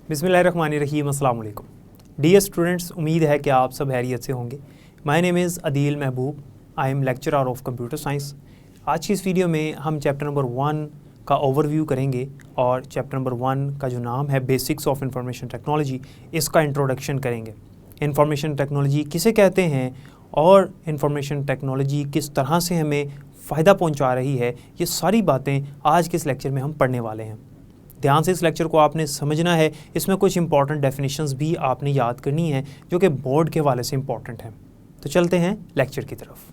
बिस्मिल्लाहिर्रहमानिर्रहीम, अस्सलाम वालेकुम। डियर स्टूडेंट्स, उम्मीद है कि आप सब हैरियत से होंगे। My name is Adeel Mehboob, I am lecturer of computer science. आज की इस वीडियो में हम चैप्टर नंबर 1 का ओवरव्यू करेंगे और चैप्टर नंबर 1 का जो नाम है बेसिक्स ऑफ इंफॉर्मेशन टेक्नोलॉजी, इसका इंट्रोडक्शन करेंगे। इंफॉर्मेशन टेक्नोलॉजी किसे कहते हैं और इंफॉर्मेशन टेक्नोलॉजी किस तरह से हमें फ़ायदा पहुंचा रही है, ये सारी बातें आज के इस लेक्चर में हम पढ़ने वाले हैं। ध्यान से इस लेक्चर को आपने समझना है। इसमें कुछ इंपॉर्टेंट डेफिनेशंस भी आपने याद करनी है जो कि बोर्ड के हवाले से इंपॉर्टेंट हैं। तो चलते हैं लेक्चर की तरफ।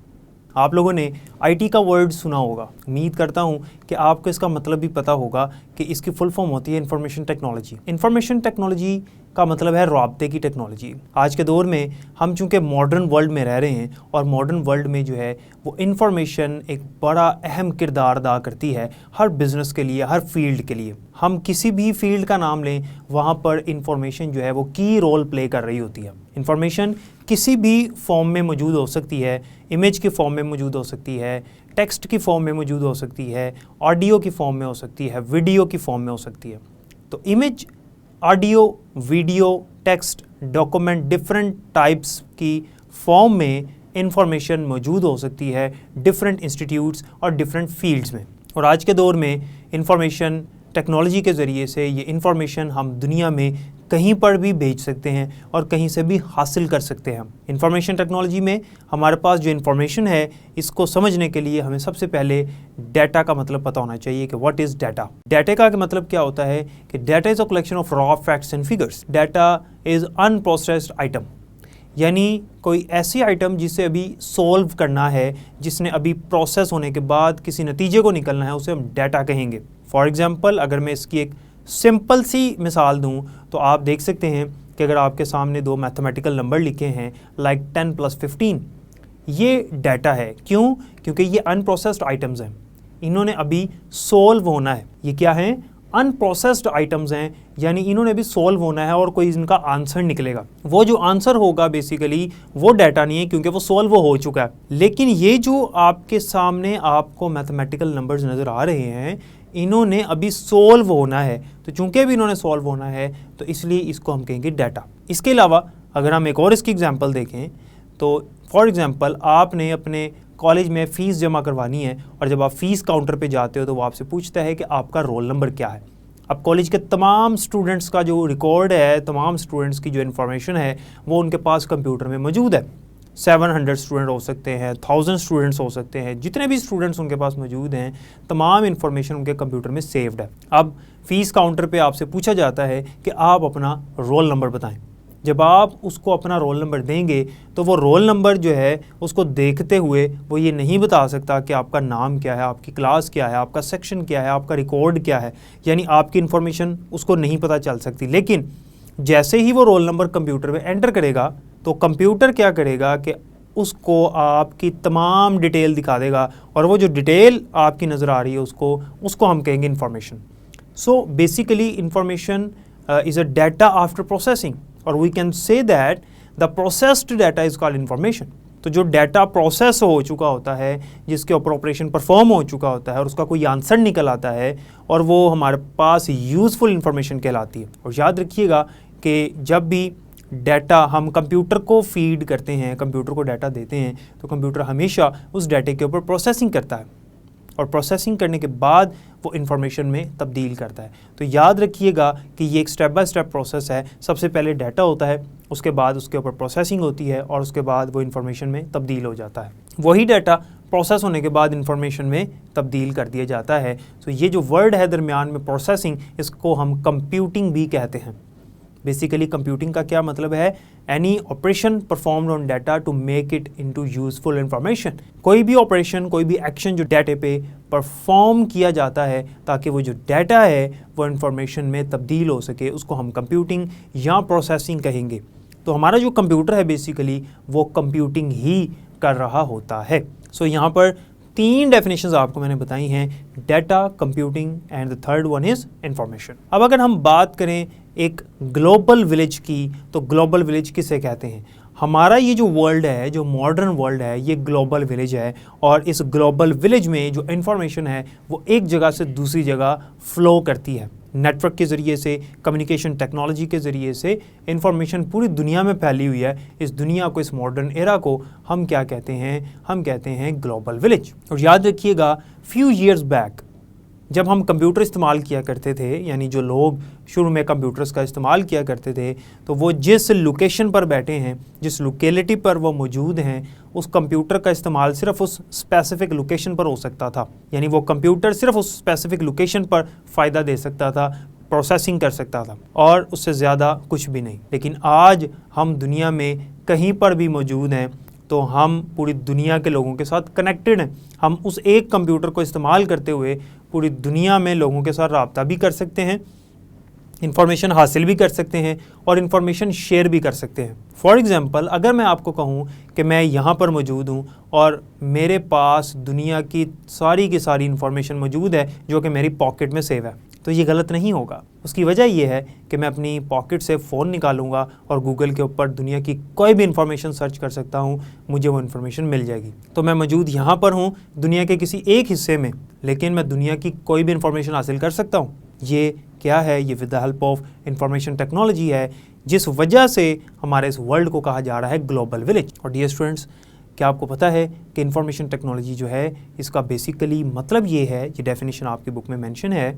आप लोगों ने आईटी का वर्ड सुना होगा, उम्मीद करता हूँ कि आपको इसका मतलब भी पता होगा कि इसकी फुल फॉर्म होती है इंफॉर्मेशन टेक्नोलॉजी। इंफॉर्मेशन टेक्नोलॉजी का मतलब है राब्ते की टेक्नोलॉजी। आज के दौर में हम चूँकि मॉडर्न वर्ल्ड में रह रहे हैं और मॉडर्न वर्ल्ड में जो है वो इंफॉर्मेशन एक बड़ा अहम किरदार अदा करती है हर बिज़नेस के लिए, हर फील्ड के लिए। हम किसी भी फील्ड का नाम लें, वहाँ पर इंफॉर्मेशन जो है वो की रोल प्ले कर रही होती है। इंफॉर्मेशन किसी भी फॉर्म में मौजूद हो सकती है, इमेज की फॉर्म में मौजूद हो सकती है, टेक्स्ट की फॉर्म में मौजूद हो सकती है, ऑडियो की फॉर्म में हो सकती है, वीडियो की फॉर्म में हो सकती है। तो image, audio, video, text, document, different types की फॉर्म में इंफॉर्मेशन मौजूद हो सकती है डिफरेंट इंस्टीट्यूट्स और डिफरेंट फील्ड्स में। और आज के दौर में इंफॉर्मेशन टेक्नोलॉजी के ज़रिए से ये इंफॉर्मेशन हम दुनिया में कहीं पर भी भेज सकते हैं और कहीं से भी हासिल कर सकते हैं। इंफॉर्मेशन टेक्नोलॉजी में हमारे पास जो इंफॉर्मेशन है, इसको समझने के लिए हमें सबसे पहले डाटा का मतलब पता होना चाहिए कि व्हाट इज़ डाटा। डाटा का मतलब क्या होता है कि data is a collection of raw facts and figures. Data is unprocessed item, यानी कोई ऐसी आइटम जिसे अभी सॉल्व करना है, जिसने अभी प्रोसेस होने के बाद किसी नतीजे को निकलना है, उसे हम डाटा कहेंगे। फॉर एग्जांपल, अगर मैं इसकी एक सिंपल सी मिसाल दूं तो आप देख सकते हैं कि अगर आपके सामने दो मैथमेटिकल नंबर लिखे हैं लाइक 10 + 15, ये डाटा है। क्यों? क्योंकि ये अनप्रोसेस्ड आइटम्स हैं, इन्होंने अभी सॉल्व होना है। ये क्या हैं? अनप्रोसेस्ड आइटम्स हैं, यानी इन्होंने भी सॉल्व होना है और कोई इनका आंसर निकलेगा। वो जो आंसर होगा बेसिकली वो डाटा नहीं है, क्योंकि वो सॉल्व हो चुका है। लेकिन ये जो आपके सामने आपको मैथमेटिकल नंबर्स नज़र आ रहे हैं, इन्होंने अभी सॉल्व होना है। तो चूंकि भी इन्होंने सॉल्व होना है तो इसलिए इसको हम कहेंगे डाटा। इसके अलावा अगर हम एक और इसकी एग्जांपल देखें तो फॉर एग्जांपल, आपने अपने कॉलेज में फ़ीस जमा करवानी है और जब आप फ़ीस काउंटर पे जाते हो तो वो आपसे पूछता है कि आपका रोल नंबर क्या है। अब कॉलेज के तमाम स्टूडेंट्स का जो रिकॉर्ड है, तमाम स्टूडेंट्स की जो इन्फॉर्मेशन है, वो उनके पास कंप्यूटर में मौजूद है। 700 स्टूडेंट हो सकते हैं, 1000 स्टूडेंट्स हो सकते हैं, जितने भी स्टूडेंट्स उनके पास मौजूद हैं, तमाम इन्फॉर्मेशन उनके कंप्यूटर में सेव्ड है। अब फ़ीस काउंटर पे आपसे पूछा जाता है कि आप अपना रोल नंबर बताएं। जब आप उसको अपना रोल नंबर देंगे तो वो रोल नंबर जो है उसको देखते हुए वो ये नहीं बता सकता कि आपका नाम क्या है, आपकी क्लास क्या है, आपका सेक्शन क्या है, आपका रिकॉर्ड क्या है, यानी आपकी इन्फॉर्मेशन उसको नहीं पता चल सकती। लेकिन जैसे ही वो रोल नंबर कंप्यूटर में एंटर करेगा तो कंप्यूटर क्या करेगा कि उसको आपकी तमाम डिटेल दिखा देगा, और वो जो डिटेल आपकी नज़र आ रही है उसको हम कहेंगे information. So basically information is a data after processing, और we can say that the processed data is called information. तो जो डाटा प्रोसेस हो चुका होता है, जिसके ऊपर ऑपरेशन परफॉर्म हो चुका होता है और उसका कोई आंसर निकल आता है, और वो हमारे पास यूज़फुल इंफॉर्मेशन कहलाती है। और याद रखिएगा कि जब भी डाटा हम कंप्यूटर को फीड करते हैं, कंप्यूटर को डाटा देते हैं, तो कंप्यूटर हमेशा उस डाटे के ऊपर प्रोसेसिंग करता है और प्रोसेसिंग करने के बाद वो इन्फॉर्मेशन में तब्दील करता है। तो याद रखिएगा कि ये एक स्टेप बाय स्टेप प्रोसेस है। सबसे पहले डाटा होता है, उसके बाद उसके ऊपर प्रोसेसिंग होती है और उसके बाद वो इन्फॉर्मेशन में तब्दील हो जाता है। वही डाटा प्रोसेस होने के बाद इन्फॉर्मेशन में तब्दील कर दिया जाता है। तो ये जो वर्ड है दरमियान में प्रोसेसिंग, इसको हम कंप्यूटिंग भी कहते हैं। बेसिकली कंप्यूटिंग का क्या मतलब है? Any operation performed on data to make it into useful information. कोई भी ऑपरेशन, कोई भी एक्शन जो डाटे पे परफॉर्म किया जाता है ताकि वो जो डाटा है वो इंफॉर्मेशन में तब्दील हो सके, उसको हम कंप्यूटिंग या प्रोसेसिंग कहेंगे। तो हमारा जो कंप्यूटर है बेसिकली वो कंप्यूटिंग ही कर रहा होता है। सो यहाँ पर 3 डेफिनेशंस आपको मैंने बताई हैं, data, computing and the third one is information. अब अगर हम बात करें एक ग्लोबल विलेज की, तो ग्लोबल विलेज किसे कहते हैं? हमारा ये जो वर्ल्ड है, जो मॉडर्न वर्ल्ड है, ये ग्लोबल विलेज है और इस ग्लोबल विलेज में जो इन्फॉर्मेशन है वो एक जगह से दूसरी जगह फ्लो करती है। नेटवर्क के ज़रिए से, कम्युनिकेशन टेक्नोलॉजी के ज़रिए से इन्फॉर्मेशन पूरी दुनिया में फैली हुई है। इस दुनिया को, इस मॉडर्न एरा को हम क्या कहते हैं? हम कहते हैं ग्लोबल विलेज। और याद रखिएगा, फ्यू ईयर्स बैक जब हम कंप्यूटर इस्तेमाल किया करते थे, यानी जो लोग शुरू में कंप्यूटर्स का इस्तेमाल किया करते थे, तो वो जिस लोकेशन पर बैठे हैं, जिस लोकेलिटी पर वो मौजूद हैं, उस कंप्यूटर का इस्तेमाल सिर्फ उस स्पेसिफिक लोकेशन पर हो सकता था। यानी वो कंप्यूटर सिर्फ उस स्पेसिफिक लोकेशन पर फ़ायदा दे सकता था, प्रोसेसिंग कर सकता था और उससे ज़्यादा कुछ भी नहीं। लेकिन आज हम दुनिया में कहीं पर भी मौजूद हैं तो हम पूरी दुनिया के लोगों के साथ कनेक्टेड हैं। हम उस एक कंप्यूटर को इस्तेमाल करते हुए पूरी दुनिया में लोगों के साथ रब्ता भी कर सकते हैं, इन्फॉर्मेशन हासिल भी कर सकते हैं और इन्फॉर्मेशन शेयर भी कर सकते हैं। फॉर एग्ज़ाम्पल, अगर मैं आपको कहूँ कि मैं यहाँ पर मौजूद हूँ और मेरे पास दुनिया की सारी इन्फॉर्मेशन मौजूद है जो कि मेरी पॉकेट में सेव है, तो ये गलत नहीं होगा। उसकी वजह ये है कि मैं अपनी पॉकेट से फ़ोन निकालूंगा और गूगल के ऊपर दुनिया की कोई भी इन्फॉर्मेशन सर्च कर सकता हूँ, मुझे वो इन्फॉर्मेशन मिल जाएगी। तो मैं मौजूद यहाँ पर हूँ दुनिया के किसी एक हिस्से में, लेकिन मैं दुनिया की कोई भी इन्फॉर्मेशन हासिल कर सकता हूँ। ये क्या है? ये with the help of information technology है, जिस वजह से हमारे इस वर्ल्ड को कहा जा रहा है ग्लोबल विलेज। और डियर स्टूडेंट्स, क्या आपको पता है कि इंफॉर्मेशन टेक्नोलॉजी जो है, इसका बेसिकली मतलब ये है, ये डेफिनेशन आपकी बुक में मेंशन है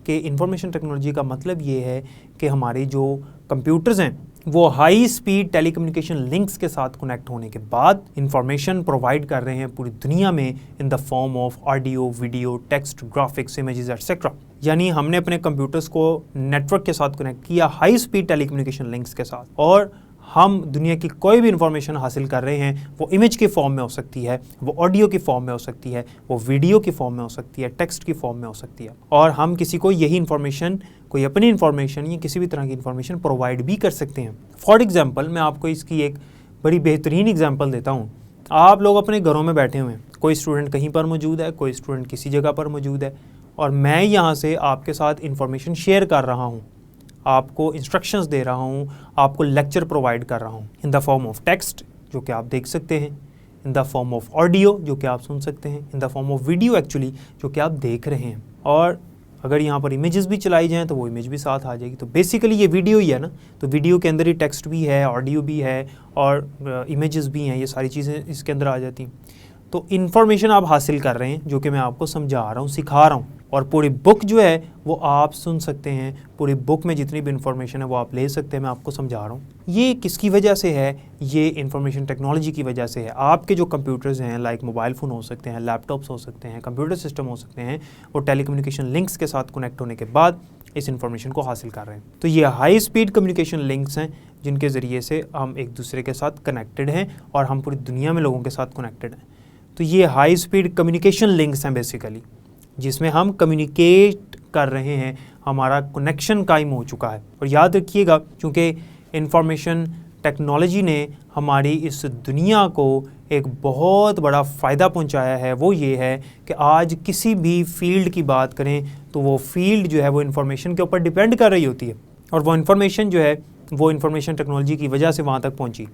कि इंफॉर्मेशन टेक्नोलॉजी का मतलब ये है कि हमारे जो कंप्यूटर्स हैं वो हाई स्पीड टेलीकम्युनिकेशन लिंक्स के साथ कनेक्ट होने के बाद इंफॉर्मेशन प्रोवाइड कर रहे हैं पूरी दुनिया में in the form of audio, video, text, graphics, images etcetera. यानी हमने अपने कंप्यूटर्स को नेटवर्क के साथ कनेक्ट किया, हाई स्पीड टेलीकम्युनिकेशन लिंक्स के साथ, और हम दुनिया की कोई भी इंफॉर्मेशन हासिल कर रहे हैं, वो इमेज की फॉर्म में हो सकती है, वो ऑडियो की फॉर्म में हो सकती है, वो वीडियो की फॉर्म में हो सकती है, टेक्स्ट की फॉर्म में हो सकती है, और हम किसी को यही इन्फॉर्मेशन, कोई अपनी इन्फॉर्मेशन या किसी भी तरह की इन्फॉर्मेशन प्रोवाइड भी कर सकते हैं। फॉर एग्जाम्पल, मैं आपको इसकी एक बड़ी बेहतरीन एग्जाम्पल देता हूँ। आप लोग अपने घरों में बैठे हुए हैं, कोई स्टूडेंट कहीं पर मौजूद है, कोई स्टूडेंट किसी जगह पर मौजूद है, और मैं यहाँ से आपके साथ इन्फॉर्मेशन शेयर कर रहा हूँ, आपको इंस्ट्रक्शंस दे रहा हूँ, आपको लेक्चर प्रोवाइड कर रहा हूँ in the form of text, जो कि आप देख सकते हैं, in the form of audio, जो कि आप सुन सकते हैं, in the form of video actually, जो कि आप देख रहे हैं। और अगर यहाँ पर इमेजेस भी चलाई जाएँ तो वो इमेज भी साथ आ जाएगी। तो बेसिकली ये वीडियो ही है ना, तो वीडियो के अंदर ही टेक्स्ट भी है, ऑडियो भी है और इमेजेस भी हैं, ये सारी चीज़ें इसके अंदर आ जाती हैं। तो इन्फॉर्मेशन आप हासिल कर रहे हैं, जो कि मैं आपको समझा रहा हूँ, सिखा रहा हूँ, और पूरी बुक जो है वो आप सुन सकते हैं। पूरी बुक में जितनी भी इन्फॉर्मेशन है वो आप ले सकते हैं, मैं आपको समझा रहा हूँ। ये किसकी वजह से है? ये इन्फॉर्मेशन टेक्नोलॉजी की वजह से है। आपके जो कंप्यूटर्स हैं, लाइक मोबाइल फ़ोन हो सकते हैं, लैपटॉप्स हो सकते हैं, कंप्यूटर सिस्टम हो सकते हैं, वो टेलीकम्युनिकेशन लिंक्स के साथ कनेक्ट होने के बाद इस इन्फॉर्मेशन को हासिल कर रहे हैं। तो ये हाई स्पीड कम्युनिकेशन लिंक्स हैं जिनके ज़रिए से हम एक दूसरे के साथ कनेक्टेड हैं और हम पूरी दुनिया में लोगों के साथ कनेक्टेड हैं। तो ये हाई स्पीड कम्युनिकेशन लिंक्स हैं बेसिकली, जिसमें हम कम्युनिकेट कर रहे हैं, हमारा कनेक्शन कायम हो चुका है। और याद रखिएगा, क्योंकि इंफॉर्मेशन टेक्नोलॉजी ने हमारी इस दुनिया को एक बहुत बड़ा फ़ायदा पहुंचाया है, वो ये है कि आज किसी भी फील्ड की बात करें तो वो फील्ड जो है वो इन्फॉर्मेशन के ऊपर डिपेंड कर रही होती है, और वो इन्फॉर्मेशन जो है वो इन्फॉर्मेशन टेक्नोलॉजी की वजह से वहाँ तक पहुँची।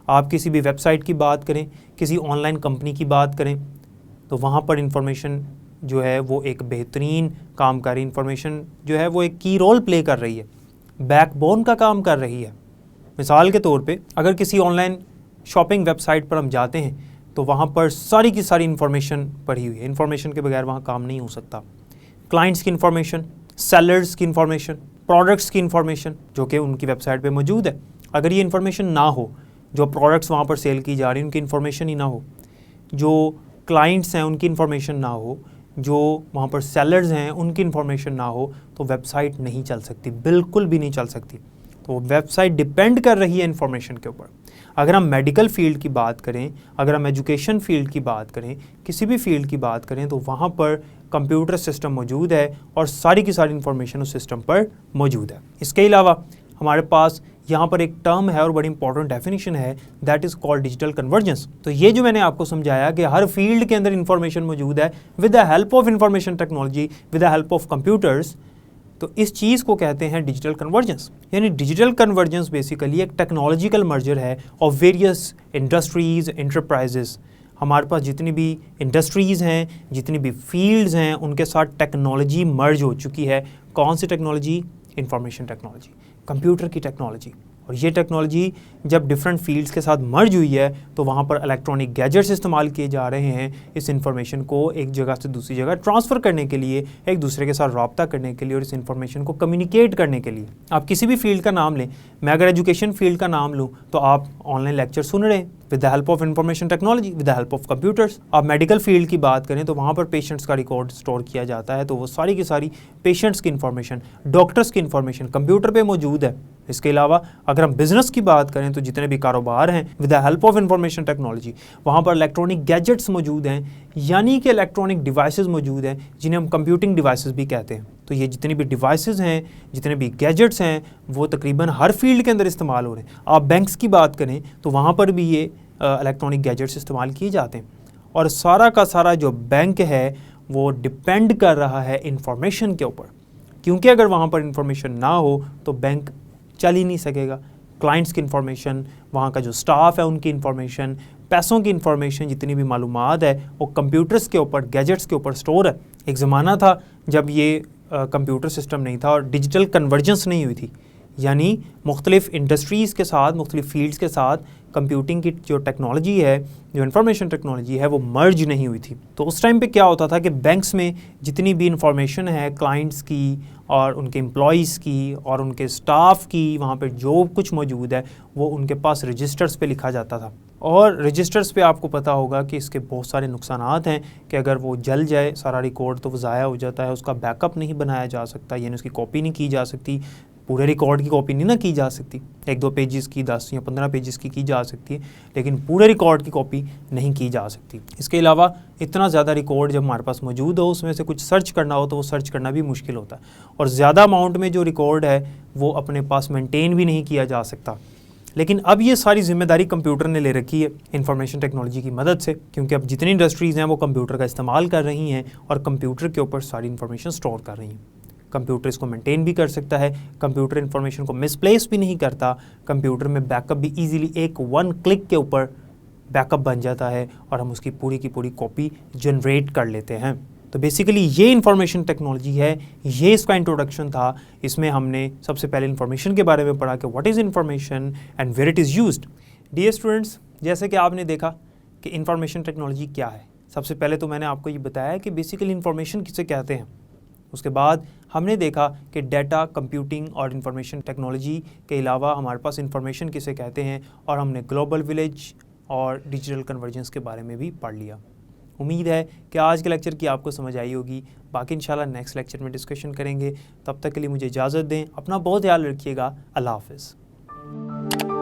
आप किसी भी वेबसाइट की बात करें, किसी ऑनलाइन कंपनी की बात करें, तो वहाँ पर इंफॉर्मेशन जो है वो एक बेहतरीन काम कर रही, इंफॉर्मेशन जो है वो एक की रोल प्ले कर रही है, बैकबोन का काम कर रही है। मिसाल के तौर पे, अगर किसी ऑनलाइन शॉपिंग वेबसाइट पर हम जाते हैं तो वहाँ पर सारी की सारी इन्फॉर्मेशन पड़ी हुई है। इन्फॉर्मेशन के बगैर वहाँ काम नहीं हो सकता। क्लाइंट्स की इन्फॉर्मेशन, सेलर्स की इन्फॉर्मेशन, प्रोडक्ट्स की इन्फॉर्मेशन जो कि उनकी वेबसाइट पर मौजूद है, अगर ये इन्फॉर्मेशन ना हो, जो प्रोडक्ट्स वहाँ पर सेल की जा रही हैं उनकी इन्फॉर्मेशन ही ना हो, जो क्लाइंट्स हैं उनकी इन्फॉर्मेशन ना हो, जो वहाँ पर सेलर्स हैं उनकी इन्फॉर्मेशन ना हो, तो वेबसाइट नहीं चल सकती, बिल्कुल भी नहीं चल सकती। तो वेबसाइट डिपेंड कर रही है इन्फॉर्मेशन के ऊपर। अगर हम मेडिकल फील्ड की बात करें, अगर हम एजुकेशन फील्ड की बात करें, किसी भी फील्ड की बात करें, तो वहाँ पर कंप्यूटर सिस्टम मौजूद है और सारी की सारी इन्फॉर्मेशन उस सिस्टम पर मौजूद है। इसके अलावा हमारे पास यहाँ पर एक टर्म है और बड़ी इंपॉर्टेंट डेफिनेशन है, that is called digital convergence. तो ये जो मैंने आपको समझाया कि हर फील्ड के अंदर इंफॉर्मेशन मौजूद है, with the help of information technology, with the help of computers, तो इस चीज़ को कहते हैं डिजिटल कन्वर्जेंस। यानी डिजिटल कन्वर्जेंस बेसिकली एक टेक्नोलॉजिकल मर्जर है ऑफ वेरियस इंडस्ट्रीज़, एंटरप्राइजेस। हमारे पास जितनी भी इंडस्ट्रीज़ हैं, जितनी भी फील्ड्स हैं, उनके साथ टेक्नोलॉजी मर्ज हो चुकी है। कौन सी टेक्नोलॉजी? इंफॉर्मेशन टेक्नोलॉजी, कंप्यूटर की टेक्नोलॉजी। और ये टेक्नोलॉजी जब डिफरेंट फील्ड्स के साथ मर्ज हुई है तो वहाँ पर इलेक्ट्रॉनिक गैजेट्स इस्तेमाल किए जा रहे हैं इस इन्फॉर्मेशन को एक जगह से दूसरी जगह ट्रांसफ़र करने के लिए, एक दूसरे के साथ रब्ता करने के लिए और इस इन्फॉर्मेशन को कम्युनिकेट करने के लिए। आप किसी भी फील्ड का नाम लें, मैं अगर एजुकेशन फील्ड का नाम लूँ तो आप ऑनलाइन लेक्चर सुन रहे हैं with the help of information technology, with the help of computers. आप मेडिकल फील्ड की बात करें तो वहाँ पर पेशेंट्स का रिकॉर्ड स्टोर किया जाता है, तो वो सारी की सारी पेशेंट्स की इन्फॉर्मेशन, डॉक्टर्स की इन्फॉर्मेशन कंप्यूटर पे मौजूद है। इसके अलावा अगर हम बिजनेस की बात करें तो जितने भी कारोबार हैं with the help of information technology, वहाँ पर इलेक्ट्रॉनिक गैजेट्स मौजूद हैं, यानी कि इलेक्ट्रॉनिक डिवाइसेस मौजूद हैं जिन्हें हम कंप्यूटिंग डिवाइसेस भी कहते हैं। तो ये जितनी भी डिवाइसेस हैं, जितने भी गैजेट्स हैं, वो तकरीबन हर फील्ड के अंदर इस्तेमाल हो रहे हैं। आप बैंक्स की बात करें तो वहाँ पर भी ये इलेक्ट्रॉनिक गैजेट्स इस्तेमाल किए जाते हैं। और सारा का सारा जो बैंक है वो डिपेंड कर रहा है इंफॉर्मेशन के ऊपर, क्योंकि अगर वहाँ पर इंफॉर्मेशन ना हो तो बैंक चल ही नहीं सकेगा। क्लाइंट्स की इन्फॉर्मेशन, वहाँ का जो स्टाफ है उनकी इन्फॉर्मेशन, पैसों की इन्फॉर्मेशन, जितनी भी मालूमात है वो कंप्यूटर्स के ऊपर, गैजेट्स के ऊपर स्टोर है। एक ज़माना था जब ये कंप्यूटर सिस्टम नहीं था और डिजिटल कन्वर्जेंस नहीं हुई थी, यानी मुख्तलिफ इंडस्ट्रीज़ के साथ, मुख्तलिफ फील्ड्स के साथ कंप्यूटिंग की जो टेक्नोलॉजी है, जो इंफॉर्मेशन टेक्नोलॉजी है, वो मर्ज नहीं हुई थी। तो उस टाइम पे क्या होता था कि बैंक्स में जितनी भी इंफॉर्मेशन है क्लाइंट्स की और उनके एम्प्लॉयज़ की और उनके स्टाफ की, वहाँ पे जो कुछ मौजूद है वो उनके पास रजिस्टर्स पे लिखा जाता था। और रजिस्टर्स पे आपको पता होगा कि इसके बहुत सारे नुकसानात हैं कि अगर वो जल जाए सारा रिकॉर्ड तो वो ज़ाया हो जाता है, उसका बैकअप नहीं बनाया जा सकता, यानी उसकी कॉपी नहीं की जा सकती, पूरे रिकॉर्ड की कॉपी नहीं ना की जा सकती। 1-2 पेजेस की, 10 या 15 पेजेस की जा सकती है, लेकिन पूरे रिकॉर्ड की कॉपी नहीं की जा सकती। इसके अलावा इतना ज़्यादा रिकॉर्ड जब हमारे पास मौजूद हो, उसमें से कुछ सर्च करना हो तो वो सर्च करना भी मुश्किल होता है, और ज़्यादा अमाउंट में जो रिकॉर्ड है वो अपने पास मेंटेन भी नहीं किया जा सकता। लेकिन अब ये सारी जिम्मेदारी कंप्यूटर ने ले रखी है इंफॉर्मेशन टेक्नोलॉजी की मदद से, क्योंकि अब जितनी इंडस्ट्रीज़ हैं वो कंप्यूटर का इस्तेमाल कर रही हैं और कंप्यूटर के ऊपर सारी इन्फॉर्मेशन स्टोर कर रही हैं। कंप्यूटर इसको मेंटेन भी कर सकता है, कंप्यूटर इन्फॉर्मेशन को मिसप्लेस भी नहीं करता, कंप्यूटर में बैकअप भी इजीली एक 1 क्लिक के ऊपर बैकअप बन जाता है और हम उसकी पूरी की पूरी कॉपी जनरेट कर लेते हैं। तो बेसिकली ये इंफॉर्मेशन टेक्नोलॉजी है, ये इसका इंट्रोडक्शन था। इसमें हमने सबसे पहले इंफॉर्मेशन के बारे में पढ़ा कि what is information and where it is used. Dear students, जैसे कि आपने देखा कि इंफॉर्मेशन टेक्नोलॉजी क्या है, सबसे पहले तो मैंने आपको ये बताया कि बेसिकली इंफॉर्मेशन किसे कहते हैं। उसके बाद हमने देखा कि डाटा, कंप्यूटिंग और इंफॉर्मेशन टेक्नोलॉजी के अलावा हमारे पास इंफॉर्मेशन किसे कहते हैं, और हमने ग्लोबल विलेज और डिजिटल कन्वर्जेंस के बारे में भी पढ़ लिया। उम्मीद है कि आज के लेक्चर की आपको समझ आई होगी। बाकी इंशाल्लाह नेक्स्ट लेक्चर में डिस्कशन करेंगे। तब तक के लिए मुझे इजाज़त दें। अपना बहुत ख्याल रखिएगा। अल्लाह हाफ़िज़।